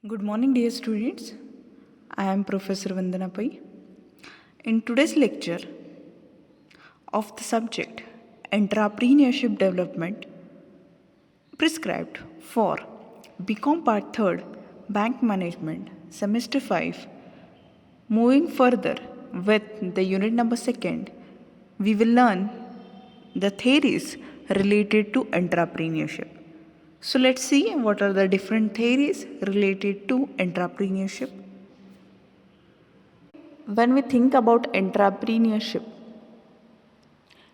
Good morning, dear students. I am Professor Vandana Pai. In today's lecture of the subject Entrepreneurship Development prescribed for BCom Part 3rd Bank Management Semester 5, moving further with the unit number 2nd, we will learn the theories related to entrepreneurship. So let's see what are the different theories related to entrepreneurship. When we think about entrepreneurship,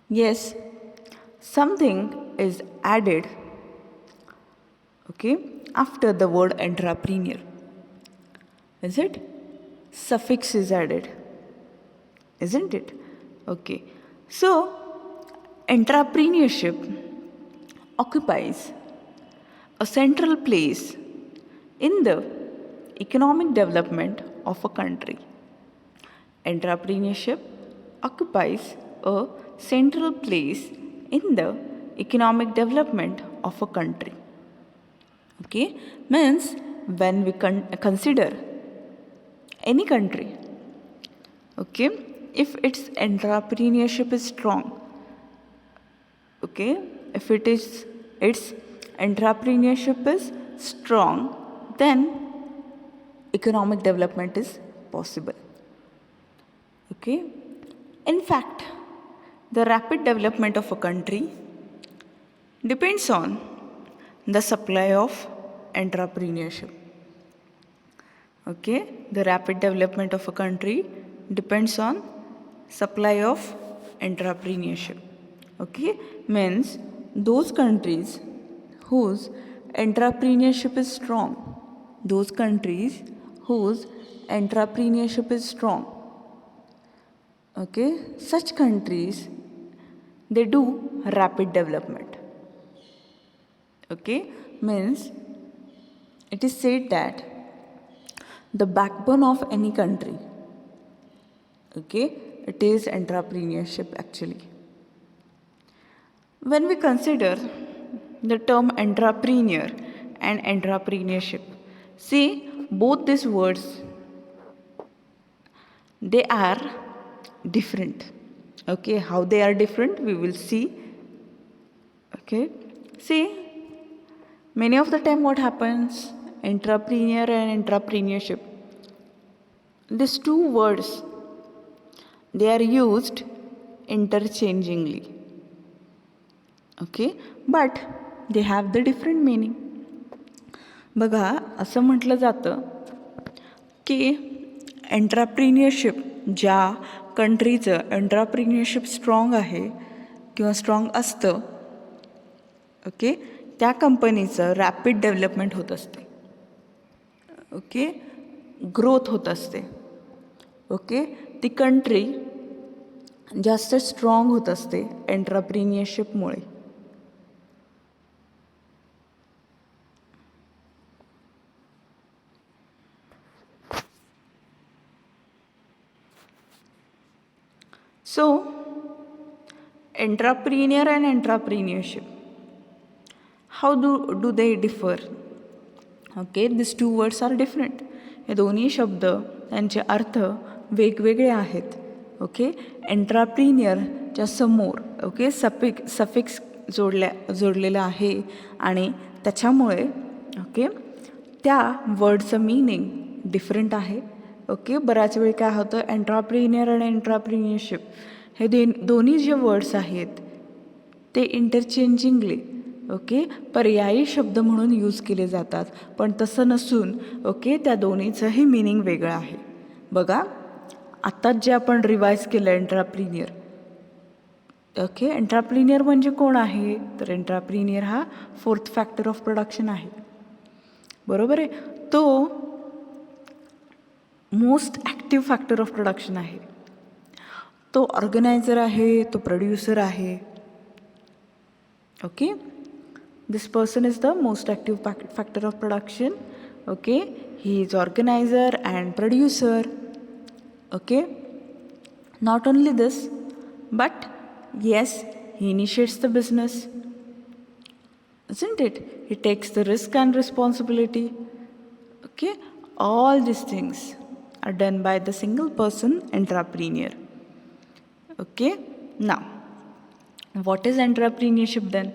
yes, something is added, okay, after the word entrepreneur. Is it? Suffix is added, isn't it? Okay. So, entrepreneurship occupies a central place in the economic development of a country. Entrepreneurship occupies a central place in the economic development of a country. Okay, means when we consider any country, okay, if its entrepreneurship is strong, okay, if its entrepreneurship is strong, then economic development is possible. Okay, in fact, the rapid development of a country depends on the supply of entrepreneurship. Okay, the rapid development of a country depends on supply of entrepreneurship. Okay, means those countries whose entrepreneurship is strong, those countries whose entrepreneurship is strong, okay, such countries, they do rapid development. Okay, means it is said that the backbone of any country, okay, it is entrepreneurship actually. When we consider the term entrepreneur and entrepreneurship, see, both these words, they are different. Okay, how they are different we will see. Okay, see, many of the time what happens, entrepreneur and entrepreneurship, these two words, they are used interchangingly. Okay, but they have the different meaning. बघा, असं म्हटलं जातं की एंट्रप्रिनियरशिप, ज्या कंट्रीचं एंट्रप्रिनियरशिप strong आहे किंवा strong असतं, okay, त्या कंपनीचं रॅपिड डेव्हलपमेंट होत असते. ओके, ग्रोथ होत असते. ओके, ती कंट्री जास्त स्ट्रॉंग होत असते एंट्रप्रिनियरशिपमुळे. So, entrepreneur and entrepreneurship, how do they differ? Okay, these two words are different. हे दोन्ही शब्द त्यांचे अर्थ वेगवेगळे आहेत. ओके, एंट्रप्रिनियरच्या समोर, ओके, सफिक्स जोडलेला आहे आणि त्याच्यामुळे, ओके, त्या वर्डचं मीनिंग डिफरंट आहे. ओके, बऱ्याच वेळी काय होतं, एंट्रप्रिनियर आणि एंट्रप्रिनियरशिप हे दोन्ही जे वर्ड्स आहेत ते इंटरचेंजिंगली, ओके, पर्यायी शब्द म्हणून यूज केले जातात, पण तसं नसून, ओके, त्या दोन्हीचंही मीनिंग वेगळं आहे. बघा, आत्ताच जे आपण रिवाईज केलं एंट्रप्रिनियर, ओके, एंट्रप्रिनियर म्हणजे कोण आहे, तर एंट्रप्रिनियर हा फोर्थ फॅक्टर ऑफ प्रोडक्शन आहे. बरोबर आहे, तो most active factor of production आहे. तो ऑर्गनायझर आहे, तो प्रोड्युसर आहे. Okay, this person is the most active factor of production. Okay, he is organiser and producer. Okay, not only this, but yes, he initiates the business, isn't it? He takes the risk and responsibility. Okay, all these things are done by the single person entrepreneur. Okay, now what is entrepreneurship then?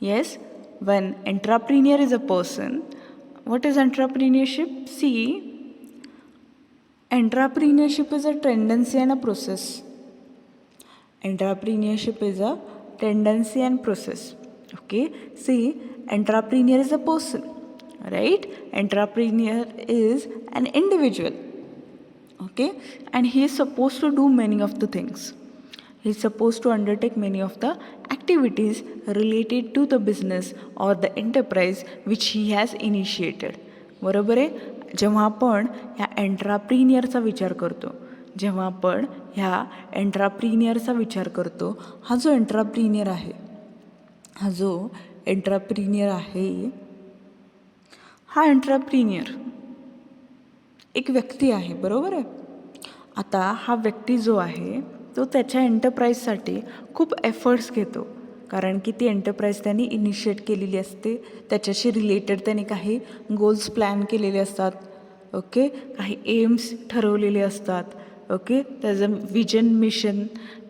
Yes, when entrepreneur is a person, what is entrepreneurship? See, entrepreneurship is a tendency and a process. Entrepreneurship is a tendency and process. Okay, see, entrepreneur is a person, right? Entrepreneur is an individual. Okay, and he is supposed to do many of the things. He is supposed to undertake many of the activities related to the business or the enterprise which he has initiated. बरोबर आहे. जेव्हा आपण ह्या एंट्राप्रिनियरचा विचार करतो, जेव्हा आपण ह्या एंट्राप्रिनियरचा विचार करतो, हा जो एंट्राप्रिनियर आहे, हा एंट्राप्रिनियर एक व्यक्ती आहे. बरोबर आहे. आता हा व्यक्ती जो आहे तो त्याच्या एंटरप्राईजसाठी खूप एफर्ट्स घेतो, कारण की ती एंटरप्राईज त्यांनी इनिशिएट केलेली असते. त्याच्याशी रिलेटेड त्यांनी काही गोल्स प्लॅन केलेले असतात. ओके, काही एम्स ठरवलेले असतात. ओके, त्याचं विजन मिशन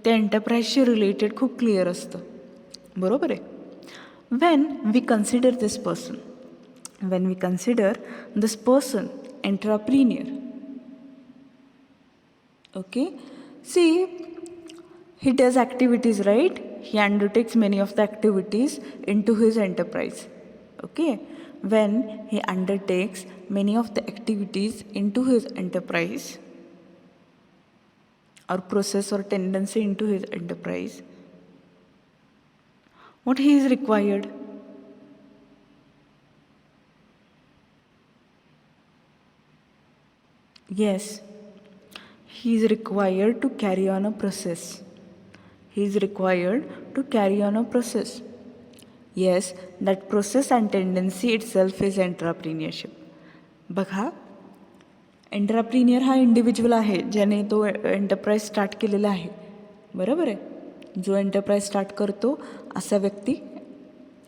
त्या एंटरप्राईजशी रिलेटेड खूप क्लिअर असतं. बरोबर आहे. When we consider this person entrepreneur, okay, see, he does activities, right? He undertakes many of the activities into his enterprise. Okay, when he undertakes many of the activities into his enterprise or process or tendency into his enterprise, what he is required? Yes, he is required to carry on a process. Yes, that process and tendency itself is entrepreneurship. बघा, एंट्राप्रिनियर हा individual आहे ज्याने तो enterprise start केलेला आहे. बरोबर आहे. जो एंटरप्राईज स्टार्ट करतो असा व्यक्ती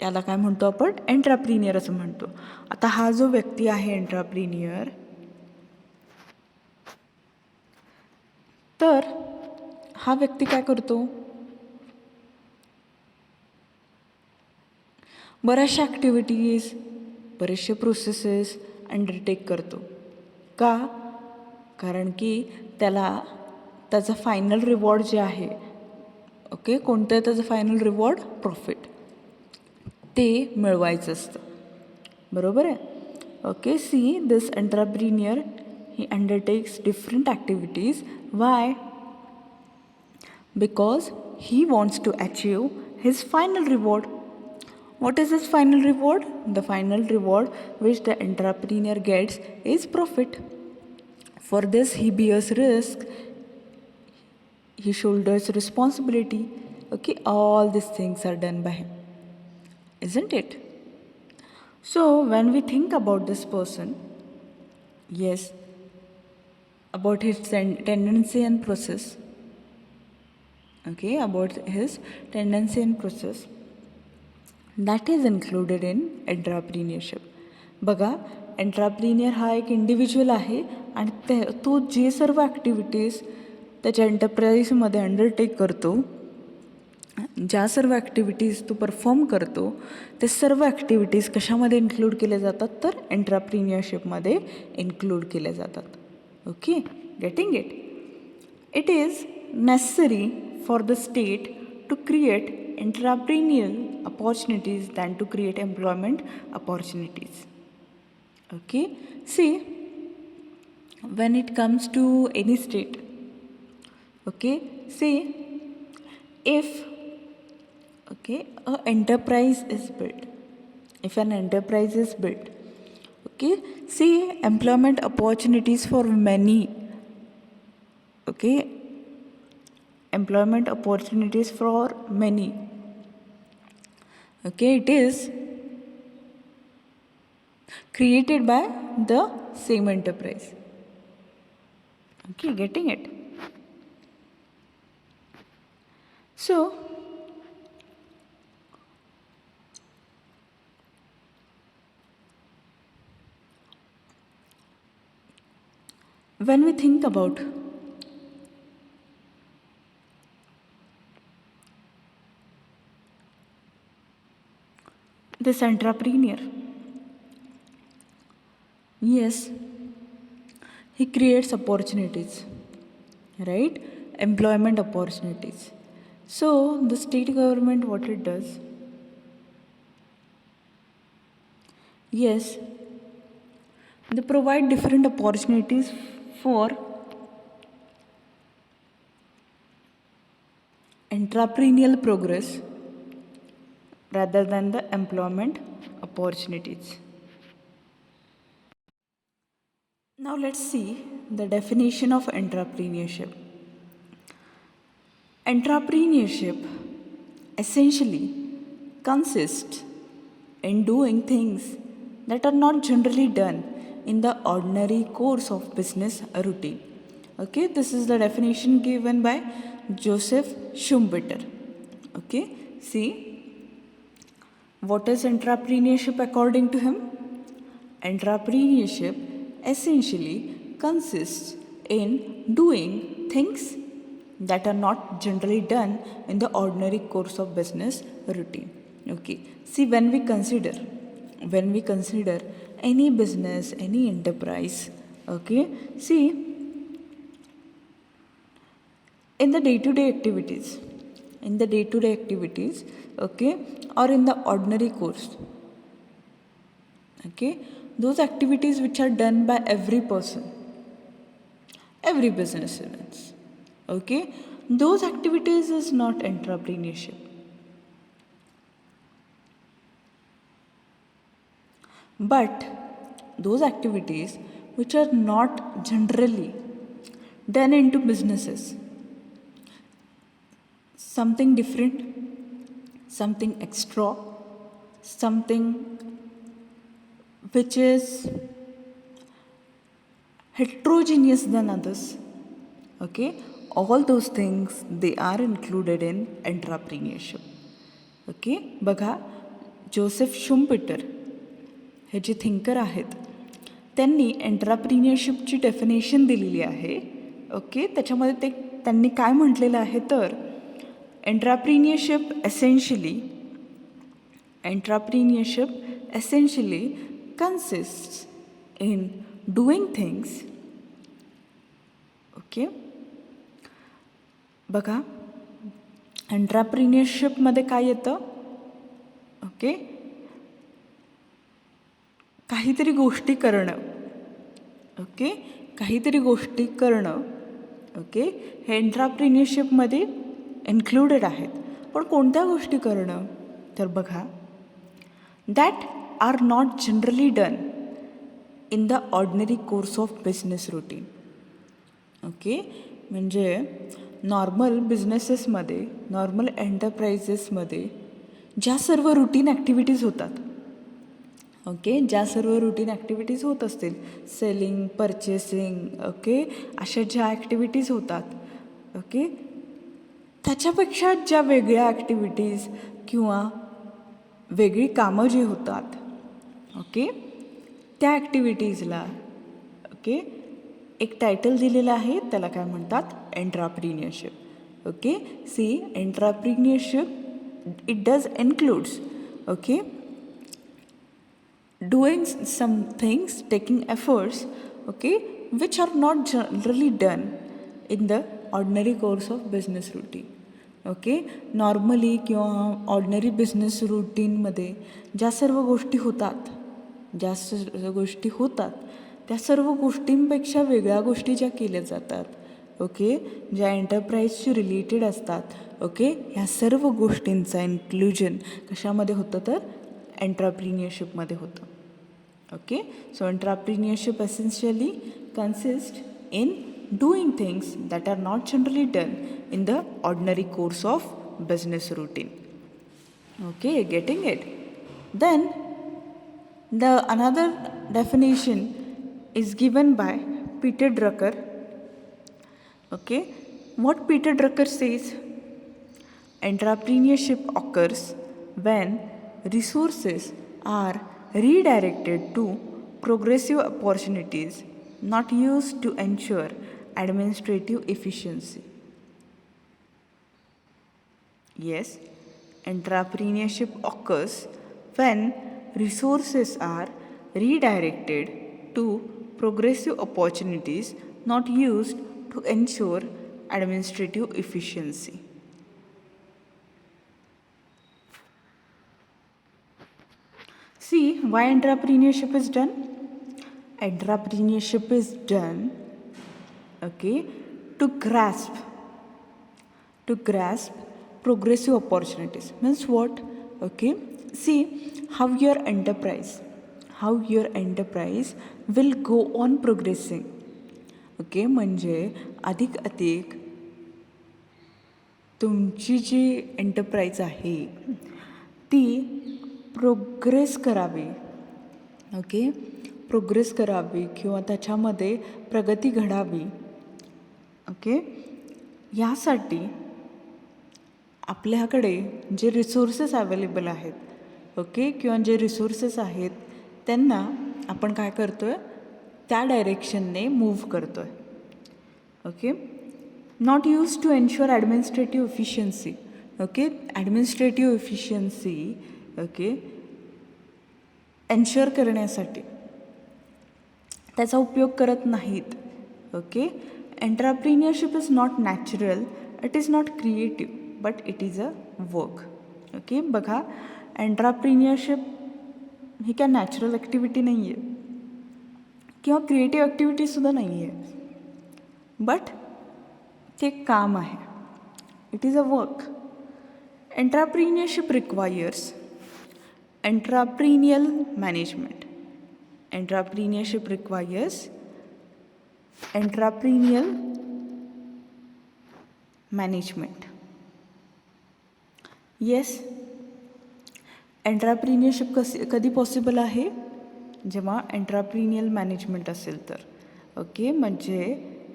याला काय म्हणतो आपण? एंट्राप्रिनियर असं म्हणतो. आता हा जो व्यक्ती आहे एंट्राप्रिनियर, तर हा व्यक्ती काय करतो? बऱ्याचशा ॲक्टिव्हिटीज, बरेचसे प्रोसेसेस अंडरटेक करतो. का? कारण की त्याला त्याचं फायनल रिवॉर्ड जे आहे, ओके, कोणतं आहे त्याचं फायनल रिवॉर्ड? प्रॉफिट. ते मिळवायचं असतं. बरोबर आहे. Okay, see, this entrepreneur he undertakes different activities. Why? Because he wants to achieve his final reward. What is his final reward? The final reward which the entrepreneur gets is profit. For this he bears risk, he shoulders responsibility. Okay, all these things are done by him, isn't it? So when we think about this person, yes, about his tendency and process, okay, about his tendency and process, that is included in entrepreneurship. बघा, एंट्राप्रिनियर हा एक individual आहे आणि तो जे सर्व activities त्याच्या एंटरप्राईजमध्ये undertake करतो, ज्या सर्व activities तो परफॉर्म करतो, ते सर्व ॲक्टिव्हिटीज कशामध्ये इन्क्लूड केले जातात? तर एंट्राप्रिनियरशिपमध्ये इन्क्लूड केले जातात. Okay, getting it? It is necessary for the state to create entrepreneurial opportunities than to create employment opportunities. Okay, see, when it comes to any state, okay, see, if, okay, an enterprise is built, okay, see, employment opportunities for many, okay, employment opportunities for many, okay, it is created by the same enterprise. Okay, getting it? So When we think about this entrepreneur, yes, he creates opportunities, right? Employment opportunities. So, the state government, what it does, yes, they provide different opportunities for entrepreneurial progress rather than the employment opportunities. Now, let's see the definition of entrepreneurship. Entrepreneurship essentially consists in doing things that are not generally done in the ordinary course of business routine. Okay, this is the definition given by Joseph Schumpeter. Okay, see what is entrepreneurship according to him? Entrepreneurship essentially consists in doing things that are not generally done in the ordinary course of business routine. Okay, see when we consider any business, any enterprise, okay, see in the day-to-day activities, okay, or in the ordinary course, okay, those activities which are done by every person, every business events, okay, those activities is not entrepreneurship. But those activities which are not generally done into businesses, something different, something extra, something which is heterogeneous than others, okay, all those things they are included in entrepreneurship. Okay, बघा Joseph शुम्पेटर हे जे thinker आहेत त्यांनी एंट्राप्रिनियरशिपची definition दिलेली आहे. Okay, त्याच्यामध्ये त्यांनी काय म्हटलेलं आहे तर entrepreneurship essentially consists in doing things. Okay, बघा एंट्राप्रिनियरशिपमध्ये काय येतं. ओके, काहीतरी गोष्टी करणं. ओके, काहीतरी गोष्टी करणं. ओके, हे एंट्राप्रिनियरशिपमध्ये इन्क्लुडेड आहेत. पण कोणत्या गोष्टी करणं तर बघा that are not generally done in the ordinary course of business routine. Okay, म्हणजे नॉर्मल बिझनेसेसमध्ये, नॉर्मल एंटरप्राइजेसमध्ये ज्या सर्व रुटीन ॲक्टिव्हिटीज होतात, ओके, ज्या सर्व रुटीन ॲक्टिव्हिटीज होत असतील, सेलिंग, परचेसिंग, ओके, अशा ज्या ॲक्टिव्हिटीज होतात, ओके, त्याच्यापेक्षा ज्या वेगळ्या ॲक्टिव्हिटीज किंवा वेगळी कामं जी होतात, ओके, त्या ॲक्टिव्हिटीजला ओके एक टायटल दिलेलं आहे, त्याला काय म्हणतात entrepreneurship. Okay, see entrepreneurship it does includes okay doing some things, taking efforts, okay, which are not generally done in the ordinary course of business routine. Okay, normally किंवा ordinary business रूटीनमध्ये ज्या सर्व गोष्टी होतात, त्या सर्व गोष्टींपेक्षा वेगळ्या गोष्टी ज्या केल्या जातात, ओके, ज्या एंटरप्राइजशी रिलेटेड असतात, ओके, ह्या सर्व गोष्टींचा इन्क्लुजन कशामध्ये होतं तर एंट्राप्रिनियरशिपमध्ये होतं. Okay, so entrepreneurship essentially consist in doing things that are not generally done in the ordinary course of business routine. Okay, getting it? Then the another definition is given by Peter Drucker. Okay, what Peter Drucker says, entrepreneurship occurs when resources are redirected to progressive opportunities not used to ensure administrative efficiency. Yes, entrepreneurship occurs when resources are redirected to progressive opportunities, not used to ensure administrative efficiency. See why entrepreneurship is done? Entrepreneurship is done, okay, to grasp progressive opportunities. Means what? Okay, see how your enterprise will go on progressing. Okay, म्हणजे अधिक तुमची जी enterprise आहे ती progress करावी. Okay, progress करावी किंवा त्याच्यामध्ये प्रगती घडावी. ओके, यासाठी आपल्याकडे जे रिसोर्सेस अवेलेबल आहेत, ओके, किंवा जे रिसोर्सेस आहेत त्यांना आपण काय करतो आहे, त्या डायरेक्शनने मूव्ह करतो आहे. Okay, not use to ensure administrative efficiency. Okay, administrative efficiency okay ensure करण्यासाठी त्याचा उपयोग करत नाहीत. Okay, entrepreneurship is not natural, it is not creative, but it is a work. Okay, बघा, एंटरप्रिन्योरशिप ही काय नॅचरल ॲक्टिव्हिटी नाही आहे किंवा क्रिएटिव्ह ॲक्टिव्हिटीसुद्धा नाही आहे, बट ते काम आहे. It is a work. Entrepreneurship requires entrepreneurial management. Entrepreneurship requires entrepreneurial management. Yes, entrepreneurship कधी पॉसिबल आहे, जेव्हा एंटरप्रिन्युअल मॅनेजमेंट असेल तर. ओके, म्हणजे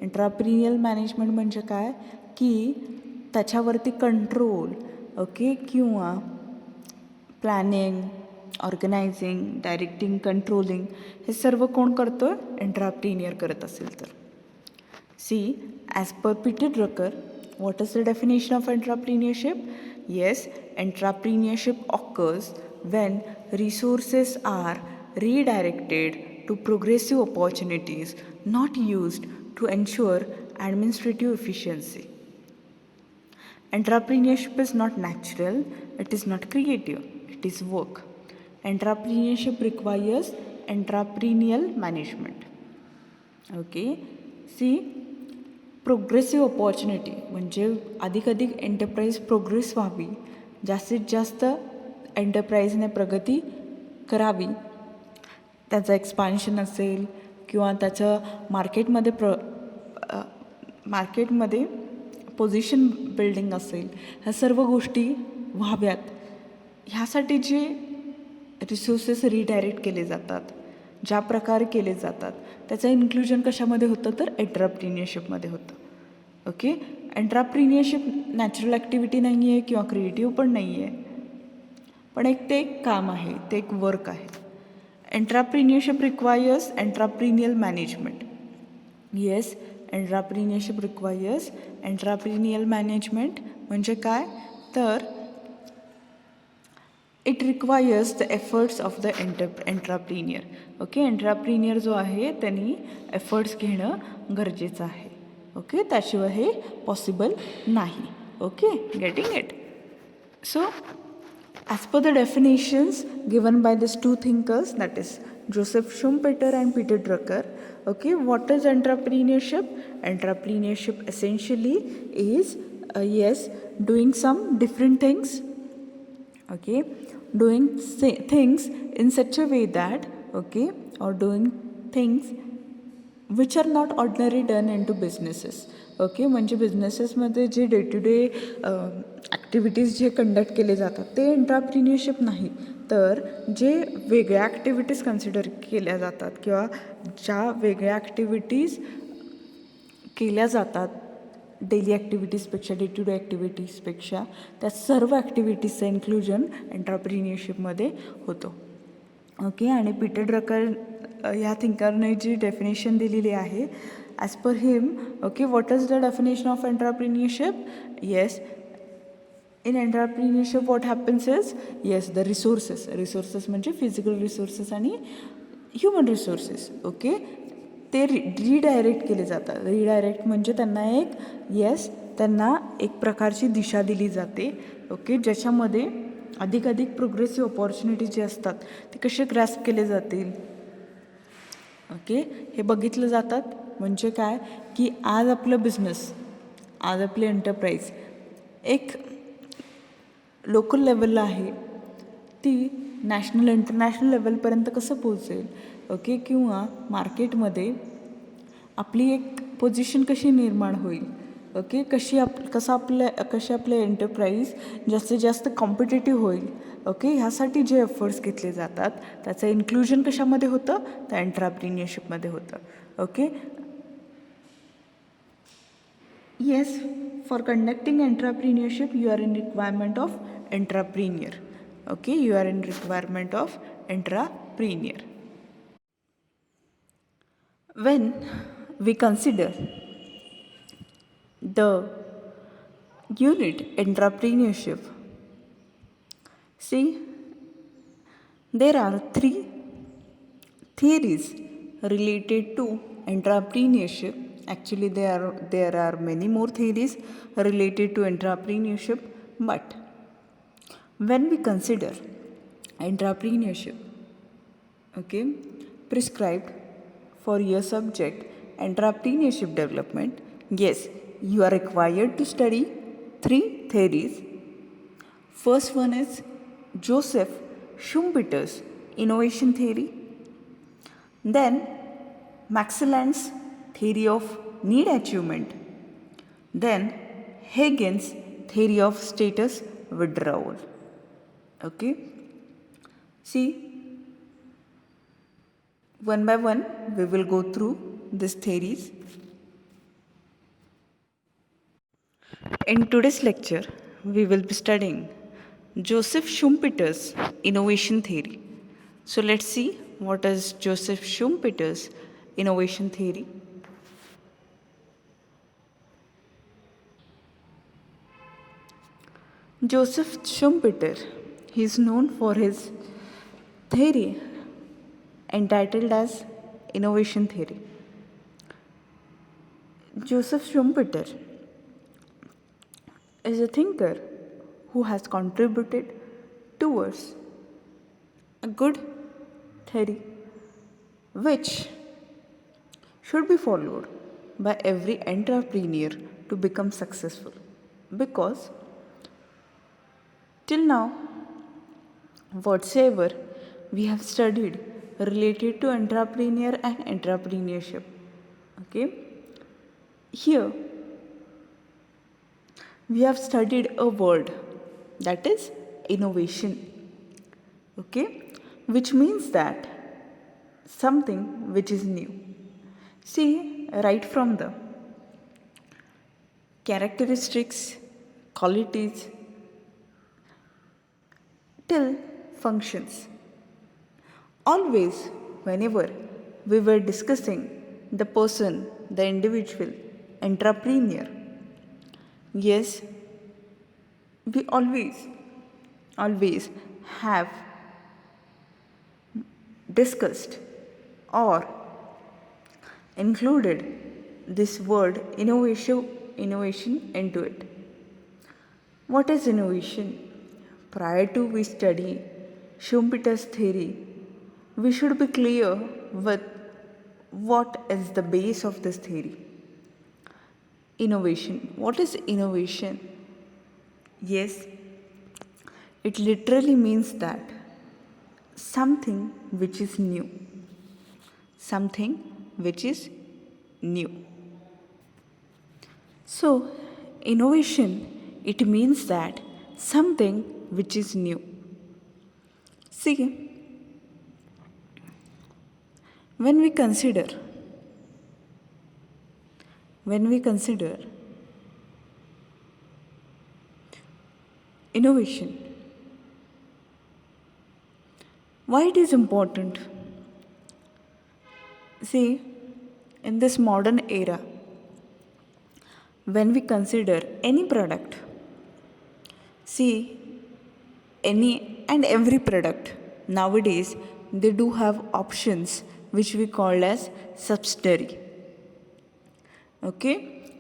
एंटरप्रिन्युअल मॅनेजमेंट म्हणजे काय की त्याच्यावरती कंट्रोल, ओके, किंवा प्लॅनिंग, ऑर्गनायझिंग, डायरेक्टिंग, कंट्रोलिंग हे सर्व कोण करतो आहे, एंटरप्रिन्युअर करत असेल तर. See as per Peter Drucker, what is the definition of entrepreneurship? Yes, entrepreneurship occurs when resources are redirected to progressive opportunities, not used to ensure administrative efficiency. Entrepreneurship is not natural, it is not creative, it is work. Entrepreneurship requires entrepreneurial management. Okay, see, progressive opportunity म्हणजे अधिक enterprise progress व्हावी, जास्तीत जास्त एंटरप्राइजने प्रगती करावी, त्याचं expansion असेल किंवा त्याचं मार्केटमध्ये पोझिशन बिल्डिंग असेल, ह्या सर्व गोष्टी व्हाव्यात. ह्यासाठी जे रिसोर्सेस रिडायरेक्ट केले जातात, ज्या प्रकारे केले जातात, त्याचं इन्क्लुजन कशामध्ये होतं तर एंटरप्रिन्युअरशिपमध्ये होतं. ओके, एंटरप्रिन्युअरशिप नॅचरल ॲक्टिव्हिटी नाही आहे किंवा क्रिएटिव्ह पण नाही आहे, पण ते एक काम आहे, ते एक वर्क आहे. Entrepreneurship requires entrepreneurial management. Yes, entrepreneurship requires entrepreneurial management म्हणजे काय तर it requires the efforts of the entrepreneur. Okay, entrepreneur जो आहे त्यांनी एफर्ट्स घेणं गरजेचं आहे. ओके, त्याशिवाय हे पॉसिबल नाही. Okay, getting it? So as per the definitions given by these two thinkers, that is Joseph Schumpeter and Peter Drucker, okay, what is entrepreneurship? Entrepreneurship essentially is yes, doing some different things, okay, doing things in such a way that, okay, or doing things which are not ordinarily done into businesses. Okay, म्हणजे बिझनेसेसमध्ये जे day to day activities जे conduct केले जातात ते एंटरप्रिन्युअरशिप नाही, तर जे वेगळ्या ॲक्टिव्हिटीज कन्सिडर केल्या जातात किंवा ज्या वेगळ्या ॲक्टिव्हिटीज केल्या जातात डेली ॲक्टिव्हिटीजपेक्षा, डे टू डे ॲक्टिव्हिटीजपेक्षा, त्या सर्व ॲक्टिव्हिटीजचं इन्क्लुजन एंटरप्रिन्युअरशिपमध्ये होतं. ओके, आणि पीटर ड्रकर ह्या थिंकरने जी डेफिनेशन दिलेली आहे, as per him, okay, what is the definition of entrepreneurship? Yes, in entrepreneurship what happens is, yes, the resources म्हणजे फिजिकल रिसोर्सेस आणि ह्युमन रिसोर्सेस, ओके, ते redirect केले जातात. रिडायरेक्ट म्हणजे त्यांना त्यांना एक प्रकारची दिशा दिली जाते, ओके, ज्याच्यामध्ये अधिकाधिक प्रोग्रेसिव्ह अपॉर्च्युनिटी जे असतात ते कसे ग्रॅस्प केले जातील, ओके, हे बघितलं जातात. म्हणजे काय की आज आपलं बिझनेस, आज आपली एंटरप्राईज एक लोकल लेवलला आहे, ती नॅशनल इंटरनॅशनल लेवलपर्यंत कसं पोहोचेल, ओके, किंवा मार्केटमध्ये आपली एक पोझिशन कशी निर्माण होईल, ओके, कशी आपले एंटरप्राईज जास्तीत जास्त कॉम्पिटेटिव्ह होईल, ओके, ह्यासाठी जे एफर्ट्स घेतले जातात त्याचं इन्क्लुजन कशामध्ये होतं, त्या एंटरप्रिन्युअरशिपमध्ये होतं, okay. Yes, for conducting entrepreneurship you are in requirement of entrepreneur, okay, you are in requirement of entrepreneur. When we consider the unit entrepreneurship, see, there are 3 theories related to entrepreneurship. Actually, there are many more theories related to entrepreneurship, but when we consider entrepreneurship, okay, prescribed for your subject entrepreneurship development, yes, you are required to study 3 theories. First one is Joseph Schumpeter's innovation theory, then Maxwell's theory of need achievement, then Hagen's theory of status withdrawal, okay. See, one by one, we will go through these theories. In today's lecture, we will be studying Joseph Schumpeter's innovation theory. So let's see what is Joseph Schumpeter's innovation theory. Joseph Schumpeter, he is known for his theory entitled as innovation theory. Joseph Schumpeter is a thinker who has contributed towards a good theory which should be followed by every entrepreneur to become successful, because till now whatsoever we have studied related to entrepreneur and entrepreneurship, okay, here we have studied a word, that is innovation, okay, which means that something which is new. See, right from the characteristics, qualities till functions, always whenever we were discussing the person, the individual, entrepreneur, yes, we always have discussed or included this word innovation into it. What is innovation? Prior to we study Schumpeter's theory, we should be clear with what is the base of this theory. Innovation. What is innovation? Yes, it literally means that something which is new. Something which is new. So, innovation, it means that something which is new. See, when we consider innovation, why it is important? See, in this modern era, when we consider any product, see, any and every product nowadays they do have options which we call as subsidiary. Okay,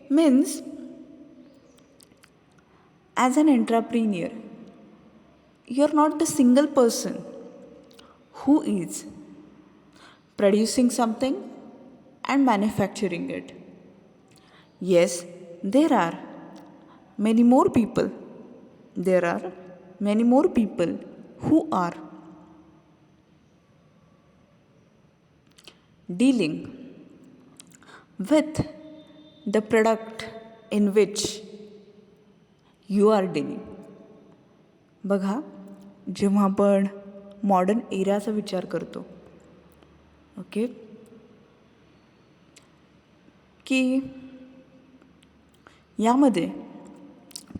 means as an entrepreneur, you're not the single person who is producing something and manufacturing it. Yes, there are many more people. There are many more people who are dealing with the product in which you are dealing. बघा, जेव्हा आपण modern एरियाचा विचार करतो, okay, की यामध्ये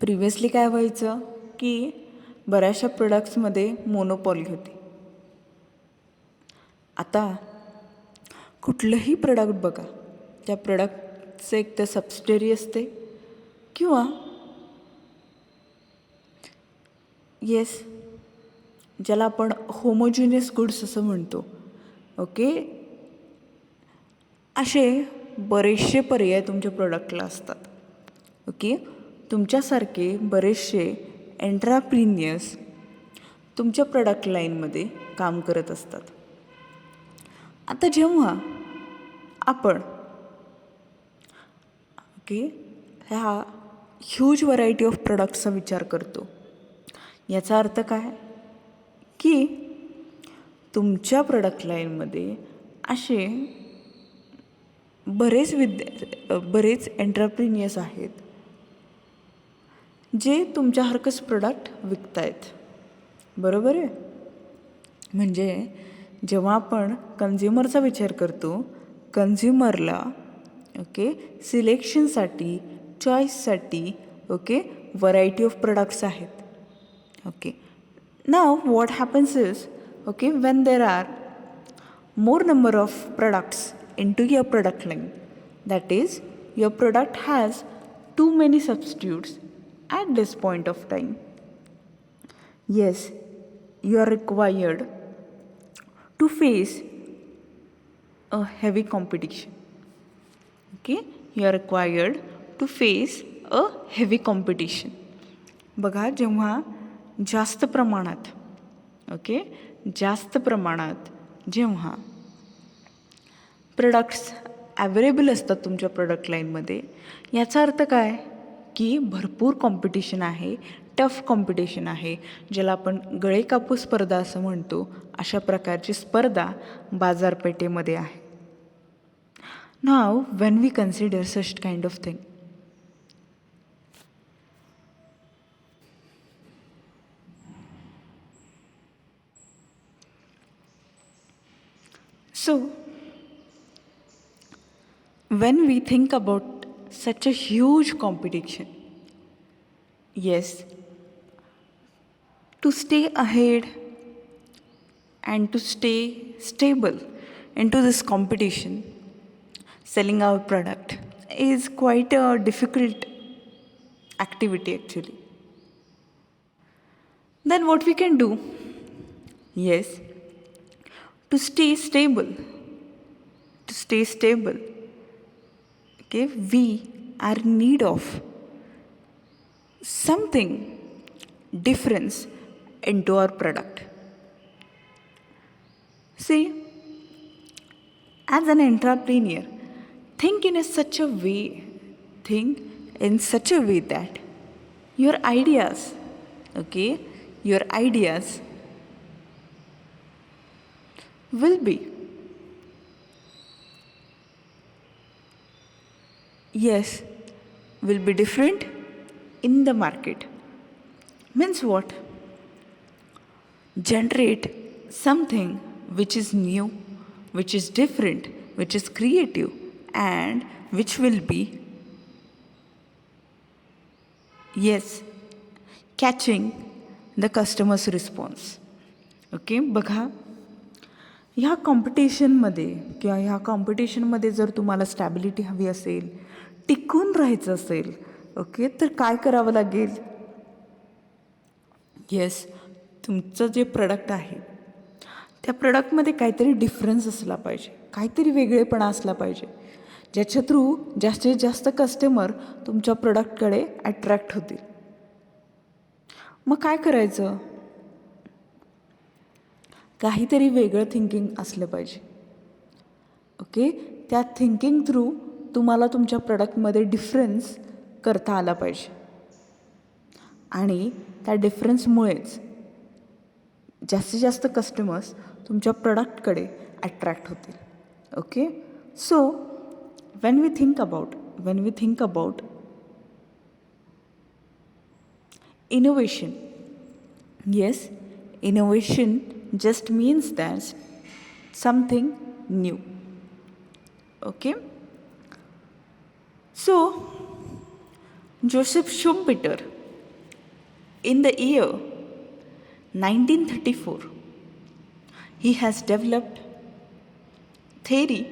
previously काय व्हायचं की बऱ्याचशा प्रोडक्ट्समध्ये मोनोपॉली होती. आता कुठलंही प्रोडक्ट बघा, त्या प्रोडक्टचं एक तर सबसिडरी असते किंवा येस ज्याला आपण होमोजिनियस गुड्स असं म्हणतो. ओके, असे बरेचसे पर्याय तुमच्या प्रोडक्टला असतात. ओके, तुमच्यासारखे बरेचसे एंट्राप्रिनियर्स तुमच्या प्रोडक्ट लाईनमध्ये काम करत असतात. आता जेव्हा आपण ओके ह्या ह्यूज व्हरायटी ऑफ प्रोडक्ट्सचा विचार करतो, याचा अर्थ काय की तुमच्या प्रोडक्ट लाईनमध्ये असे बरेच एंटरप्रिनियर्स आहेत जे तुमच्यासारखंच प्रोडक्ट विकत आहेत. बरोबर आहे. म्हणजे जेव्हा आपण कन्झ्युमरचा विचार करतो, कन्झ्युमरला ओके सिलेक्शनसाठी, चॉईससाठी ओके व्हरायटी ऑफ प्रोडक्ट्स आहेत. Okay, now what happens is okay when there are more number of products into your product line, that is your product has too many substitutes at this point of time. Yes, you are required to face a heavy competition. Okay, you are required to face a heavy competition. बघा, जेव्हा जास्त प्रमाणात जेव्हा products available असतात तुमच्या product लाईनमध्ये, याचा अर्थ काय की भरपूर कॉम्पिटिशन आहे, टफ कॉम्पिटिशन आहे, ज्याला आपण गळे कापूस स्पर्धा असं म्हणतो. अशा प्रकारची स्पर्धा बाजारपेठेमध्ये आहे. Now when we consider such kind of thing, so when we think about such a huge competition, yes, to stay ahead and to stay stable into this competition, selling our product is quite a difficult activity actually. Then what we can do? Yes, to stay stable, okay, we are in need of something difference into our product. See, as an entrepreneur, think in such a way that your ideas will be, yes, will be different in the market. Means what? Generate something which is new, which is different, which is creative, and which will be, yes, catching the customer's response. Okay, बघा, ह्या कॉम्पिटिशनमध्ये किंवा ह्या कॉम्पिटिशनमध्ये जर तुम्हाला stability हवी असेल, टिकून राहायचं असेल, ओके, तर काय करावं लागेल? येस, तुमचं जे प्रॉडक्ट आहे त्या प्रॉडक्टमध्ये काहीतरी डिफरन्स असला पाहिजे, काहीतरी वेगळेपणा असला पाहिजे, ज्याच्या थ्रू जास्तीत जास्त कस्टमर तुमच्या प्रॉडक्टकडे अट्रॅक्ट होतील. मग काय करायचं? काहीतरी वेगळं थिंकिंग असलं पाहिजे. ओके, त्या थिंकिंग थ्रू तुम्हाला तुमच्या प्रॉडक्टमध्ये डिफरन्स करता आला पाहिजे आणि त्या डिफरन्समुळेच जास्तीत जास्त कस्टमर्स तुमच्या प्रॉडक्टकडे अट्रॅक्ट होतील. Okay, so when we think about innovation, yes, innovation just means that something new. Okay, so Joseph Schumpeter in the year 1934 he has developed theory,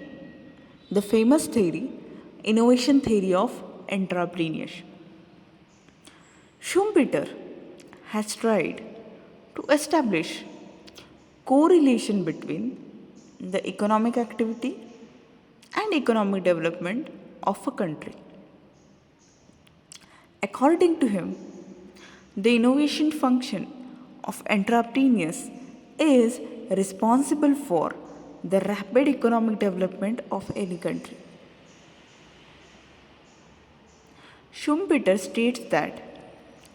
the famous theory, innovation theory of entrepreneurship. Schumpeter has tried to establish correlation between the economic activity and economic development of a country. According to him, the innovation function of entrepreneurs is responsible for the rapid economic development of any country. Schumpeter states that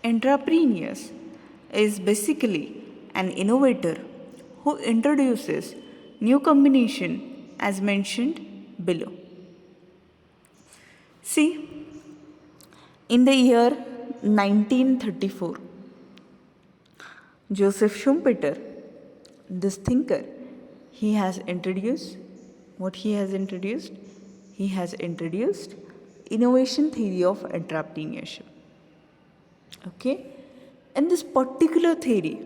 entrepreneurs is basically an innovator who introduces new combination as mentioned below. See, in the year 1934, Joseph Schumpeter, this thinker, he has introduced innovation theory of entrepreneurship. Okay, in this particular theory,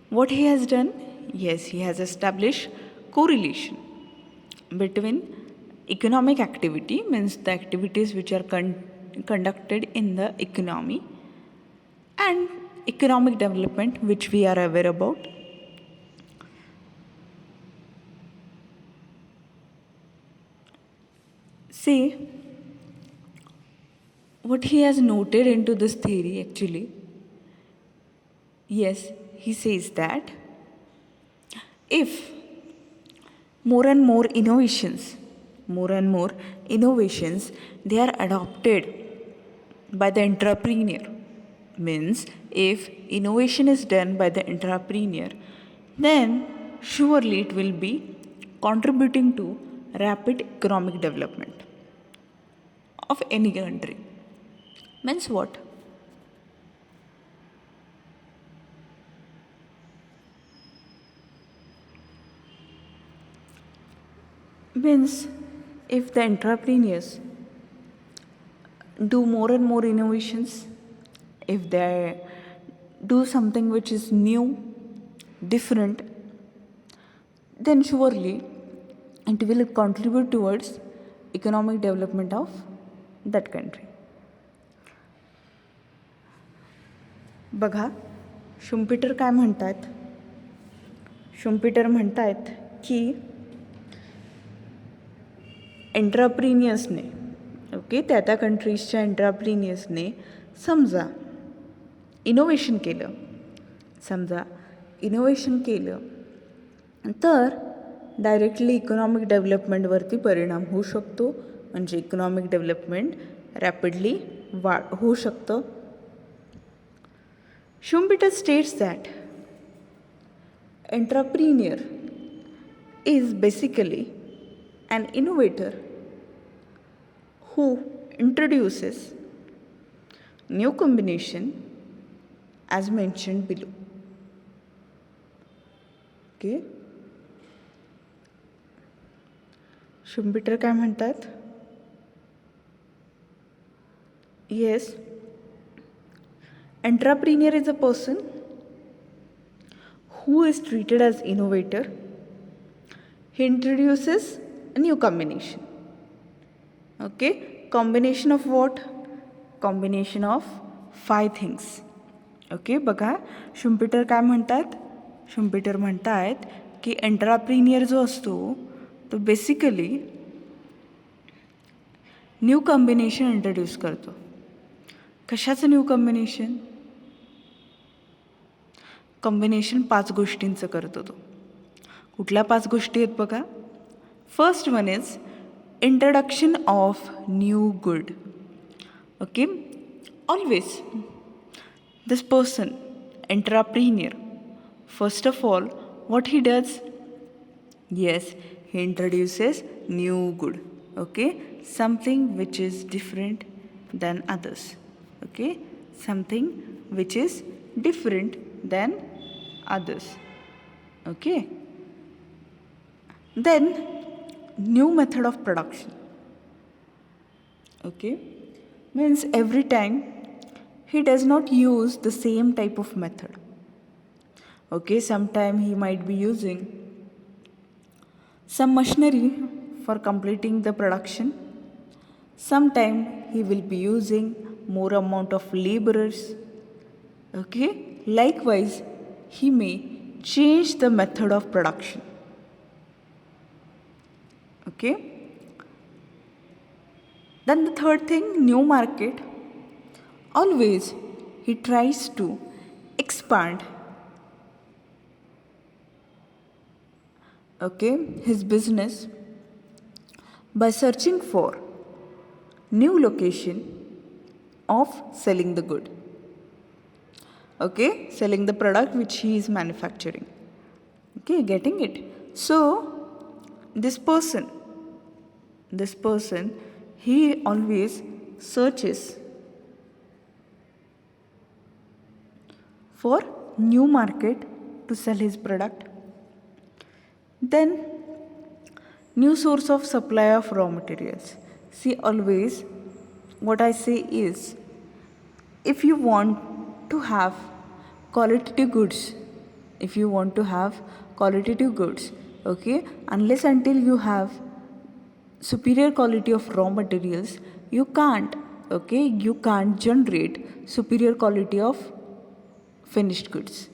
what he has done? Yes, he has established correlation between economic activity, means the activities which are conducted in the economy, and economic development, which we are aware about. See, what he has noted into this theory actually, yes, he says that if more and more innovations, they are adopted by the entrepreneur, means if innovation is done by the entrepreneur, then surely it will be contributing to rapid economic development of any country. Means what? Means if the entrepreneurs do more and more innovations, if they do something which is new, different, then surely it will contribute towards economic development of that country. बघा, Schumpeter काय म्हणतात? Schumpeter म्हणतात की एंट्रप्रिनियर्सने, okay, त्या कंट्रीजच्या एंट्रप्रिनियर्सने समजा innovation केलं तर directly economic डेव्हलपमेंटवरती परिणाम होऊ शकतो, म्हणजे इकॉनॉमिक डेव्हलपमेंट रॅपिडली होऊ शकतं. Schumpeter states that entrepreneur is basically an innovator who introduces new combination as mentioned below. Okay. Schumpeter काय म्हणतात? Yes, entrepreneur is a person who is treated as innovator. He introduces a new combination. Okay, combination of what? Combination of 5 things. Okay, बघा Schumpeter काय म्हणतात? Schumpeter म्हणतात की एंटरप्रिनियर जो असतो तो बेसिकली न्यू कॉम्बिनेशन इंट्रोड्यूस करतो. कशाचं न्यू कॉम्बिनेशन? कॉम्बिनेशन 5 गोष्टींचं करतो तो. कुठल्या 5 गोष्टी आहेत बघा? First one is introduction of new good. Okay, always this person, entrepreneur, first of all, what he does? Yes, he introduces new good. Okay, something which is different than others. Okay, something which is different than others. Okay, then new method of production. Okay, means every time he does not use the same type of method. Okay, sometime he might be using some machinery for completing the production. Sometime he will be using more amount of laborers. Okay, likewise he may change the method of production. Okay, then the third thing, new market. Always he tries to expand his business by searching for new location of selling the good. Okay, selling the product which he is manufacturing. Okay, getting it? So this person he always searches for new market to sell his product. Then new source of supply of raw materials. See, always what I say is, if you want to have qualitative goods, okay, unless until you have superior quality of raw materials, you can't generate superior quality of finished goods.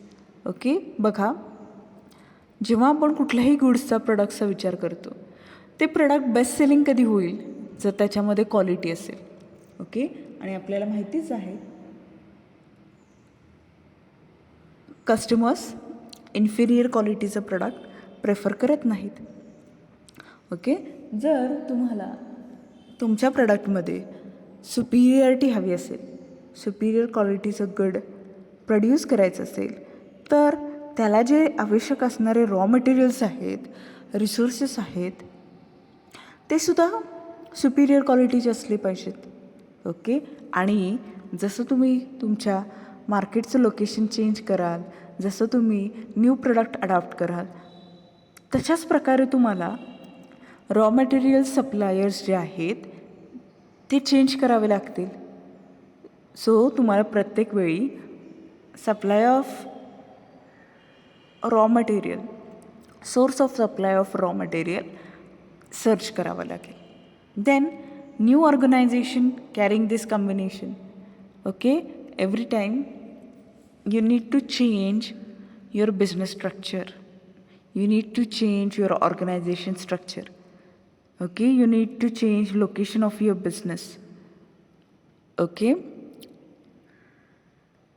Okay, बघा जेव्हा आपण कुठल्याही गुड्सचा प्रोडक्टचा विचार करतो, ते product best selling कधी होईल? जर त्याच्यामध्ये क्वालिटी असेल. ओके, आणि आपल्याला माहितीच आहे कस्टमर्स इन्फिरियर क्वालिटीचं प्रोडक्ट प्रेफर करत नाहीत. ओके, जर तुम्हाला तुमच्या प्रोडक्टमध्ये सुपिरियरिटी हवी असेल, सुपिरियर क्वालिटीचं गुड प्रोड्यूस करायचं असेल, तर त्याला जे आवश्यक असणारे रॉ मटेरियल्स आहेत, रिसोर्सेस आहेत, ते सुद्धा सुपिरियर क्वालिटीचे असले पाहिजेत. ओके, आणि जसं तुम्ही तुमच्या मार्केटचं लोकेशन चेंज कराल, जसं तुम्ही न्यू प्रोडक्ट अडॉप्ट कराल, तशाच प्रकारे तुम्हाला रॉ मटेरियल सप्लायर्स जे आहेत ते चेंज करावे लागतील. सो तुम्हाला प्रत्येक वेळी supply of raw material, source of supply of raw material search करावं लागेल. Then new organisation carrying this combination. Okay, every time you need to change your business structure, you need to change your organization structure. Okay, you need to change location of your business. Okay,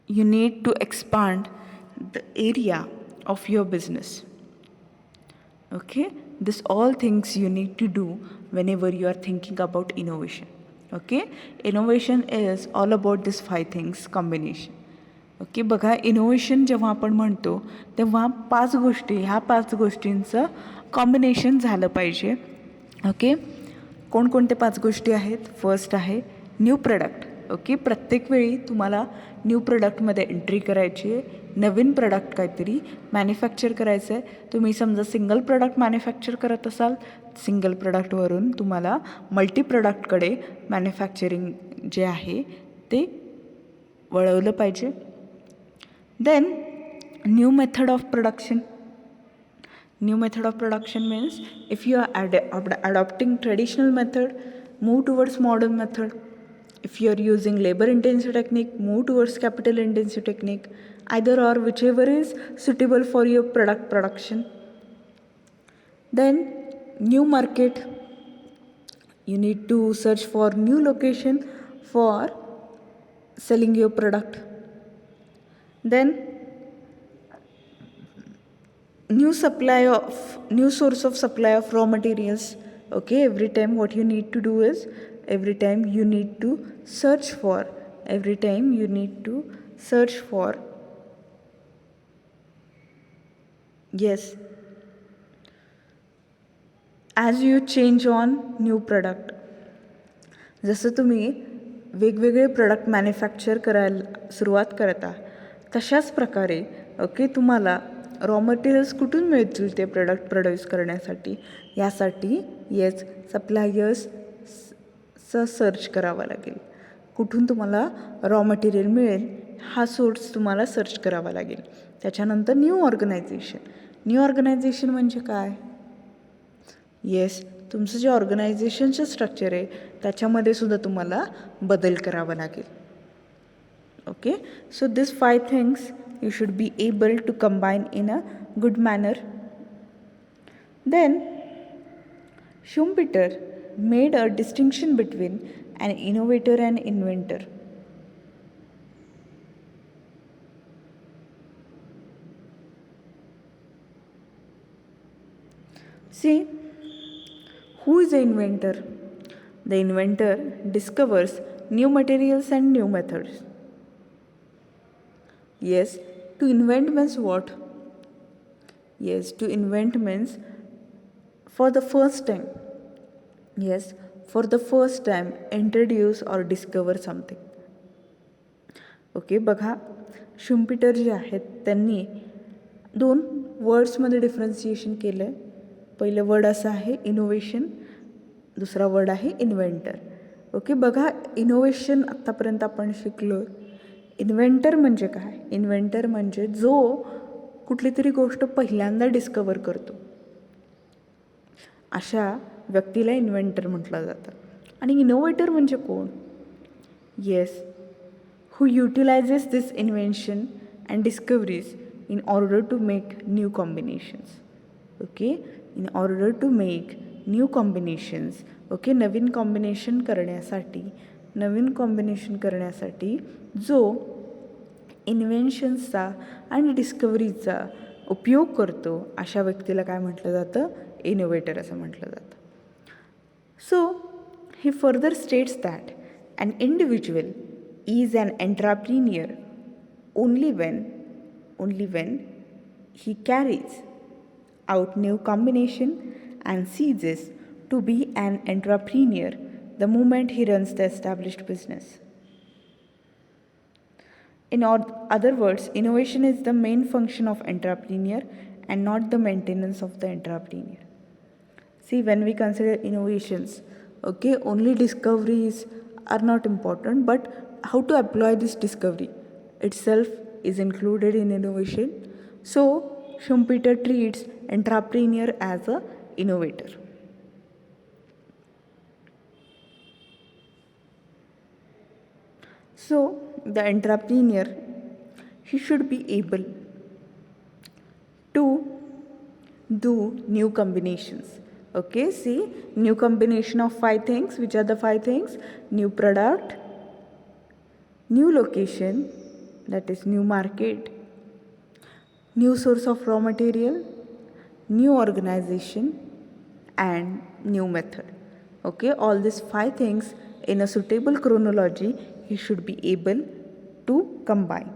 you need to expand the area of your business. Okay, this all things you need to do whenever you are thinking about innovation. Okay, innovation is all about this 5 things combination. Okay, बघा innovation जेव्हा आपण म्हणतो तेव्हा 5 गोष्टी, ह्या 5 गोष्टींचं combination झालं पाहिजे. ओके, कोणकोणते 5 गोष्टी आहेत? फर्स्ट आहे न्यू प्रोडक्ट. ओके, प्रत्येक वेळी तुम्हाला न्यू प्रोडक्टमध्ये एंट्री करायची आहे, नवीन प्रोडक्ट काहीतरी मॅन्युफॅक्चर करायचं आहे. तुम्ही समजा सिंगल प्रोडक्ट मॅन्युफॅक्चर करत असाल, सिंगल प्रोडक्टवरून तुम्हाला मल्टी प्रोडक्टकडे मॅन्युफॅक्चरिंग जे आहे ते वळवलं पाहिजे. Then new method of production. New method of production means if you are adopting traditional method, move towards modern method. If you are using labor intensive technique, move towards capital intensive technique. Either or, whichever is suitable for your product production. Then new market. You need to search for new location for selling your product. Then new source of supply of raw materials. Okay, every time what you need to do is every time you need to search for yes, as you change on new product. जसं तुम्ही वेगवेगळे product manufacture करायला सुरुवात करता तशाच प्रकारे okay तुम्हाला raw materials कुठून मिळतील ते प्रोडक्ट प्रोड्यूस करण्यासाठी. यासाठी येस सप्लायर्सचा सर्च करावा लागेल. कुठून तुम्हाला रॉ मटेरियल मिळेल हा सोर्स तुम्हाला सर्च करावा लागेल. त्याच्यानंतर न्यू ऑर्गनायझेशन म्हणजे काय? येस, तुमचं जे ऑर्गनायझेशनचं स्ट्रक्चर आहे त्याच्यामध्ये सुद्धा तुम्हाला बदल करावा लागेल. Okay, so this 5 things you should be able to combine in a good manner. Then Schumpeter made a distinction between an innovator and inventor. See, who is the inventor? The inventor discovers new materials and new methods. Yes, to invent means what? Yes, to invent means for the first time. Yes, for the first time introduce or discover something. Okay, बघा Schumpeter जे आहेत त्यांनी 2 वर्ड्समध्ये differentiation केलं आहे. पहिलं word असं आहे innovation, दुसरा word आहे इन्व्हेंटर. ओके, बघा इनोव्हेशन आत्तापर्यंत आपण शिकलो. इन्व्हेंटर म्हणजे काय? इन्व्हेंटर म्हणजे जो कुठली तरी गोष्ट पहिल्यांदा डिस्कवर करतो अशा व्यक्तीला इन्व्हेंटर म्हटलं जातं. आणि इनोव्हेटर म्हणजे कोण? Yes, who utilizes this invention and discoveries in order to make new combinations. Okay, in order to make new combinations. Okay, Naveen combination करण्यासाठी जो इन्व्हेन्शन्सचा आणि डिस्कवरीचा उपयोग करतो अशा व्यक्तीला काय म्हटलं जातं? इनोव्हेटर असं म्हटलं जातं. सो he further states that an individual is an entrepreneur only when he carries out new combination and ceases to be an entrepreneur the moment he runs the established business. In other words, innovation is the main function of entrepreneur and not the maintenance of the entrepreneur. See, when we consider innovations, okay, only discoveries are not important, but how to apply this discovery itself is included in innovation. So Schumpeter treats entrepreneur as a innovator. So the entrepreneur, he should be able to do new combinations. Okay, see, new combination of 5 things. Which are the 5 things? New product, new location, that is new market, new source of raw material, new organization, and new method. Okay, all these 5 things in a suitable chronology he should be able to combine.